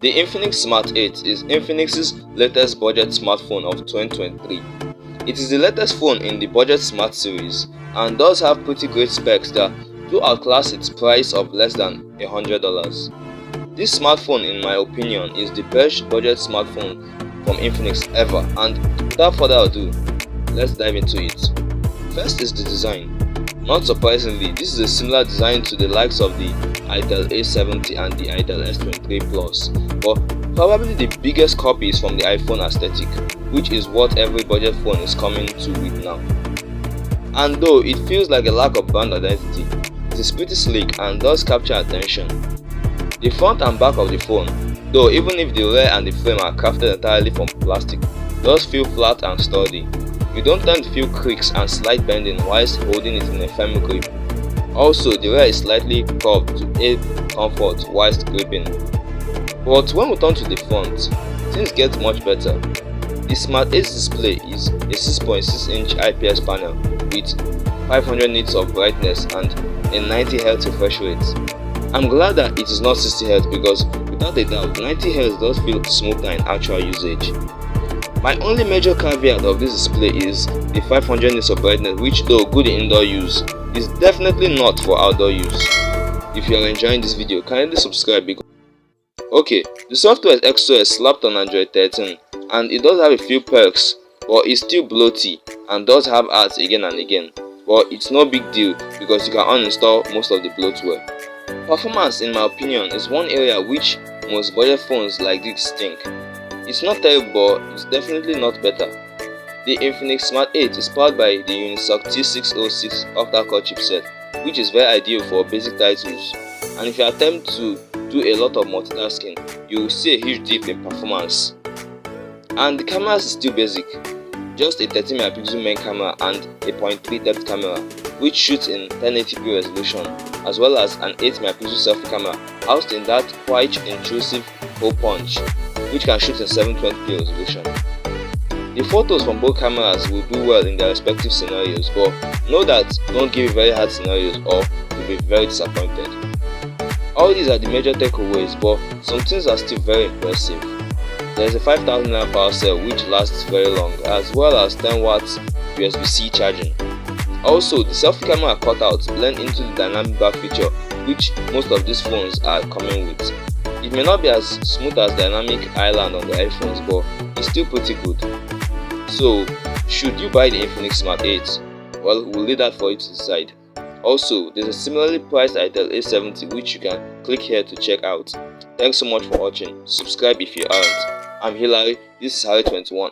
The Infinix Smart 8 is Infinix's latest budget smartphone of 2023. It is the latest phone in the budget smart series and does have pretty great specs that do outclass its price of less than $100. This smartphone, in my opinion, is the best budget smartphone from Infinix ever, and without further ado, let's dive into it. First is the design. Not surprisingly, this is a similar design to the likes of the Itel A70 and the Itel S23 Plus, but probably the biggest copy is from the iPhone aesthetic, which is what every budget phone is coming to with now. And though it feels like a lack of brand identity, it is pretty sleek and does capture attention. The front and back of the phone, though even if the rear and the frame are crafted entirely from plastic, does feel flat and sturdy. You don't tend to feel creaks and slight bending whilst holding it in a firm grip. Also, the rear is slightly curved to aid comfort whilst gripping. But when we turn to the front, things get much better. The Smart 8 display is a 6.6-inch IPS panel with 500 nits of brightness and a 90Hz refresh rate. I'm glad that it is not 60Hz because without a doubt 90Hz does feel smoother in actual usage. My only major caveat of this display is the 500 nits of brightness, which, though good in indoor use, is definitely not for outdoor use. If you are enjoying this video, kindly subscribe because okay, the software XOS slapped on Android 13 and it does have a few perks, but it's still bloaty and does have ads again and again, but it's no big deal because you can uninstall most of the bloatware. Performance, in my opinion, is one area which most budget phones like this stink. It's not terrible, but it's definitely not better. The Infinix Smart 8 is powered by the Unisoc T606 octa-core chipset, which is very ideal for basic titles, and if you attempt to do a lot of multitasking, you will see a huge dip in performance. And the cameras is still basic, just a 30MP main camera and a 0.3 depth camera, which shoots in 1080p resolution, as well as an 8MP selfie camera housed in that quite intrusive hole punch, which can shoot in 720p resolution. The photos from both cameras will do well in their respective scenarios, but know that don't give very hard scenarios or you'll be very disappointed. All these are the major takeaways, but some things are still very impressive. There is a 5000 mAh power cell which lasts very long, as well as 10 watts USB-C charging. Also, the selfie camera cutout blend into the dynamic back feature, which most of these phones are coming with. It may not be as smooth as dynamic island on the iPhones, but it's still pretty good. So, should you buy the Infinix Smart 8? Well, we'll leave that for you to decide. Also, there's a similarly priced Itel A70 which you can click here to check out. Thanks so much for watching. Subscribe if you aren't. I'm Hilary, this is Harry21.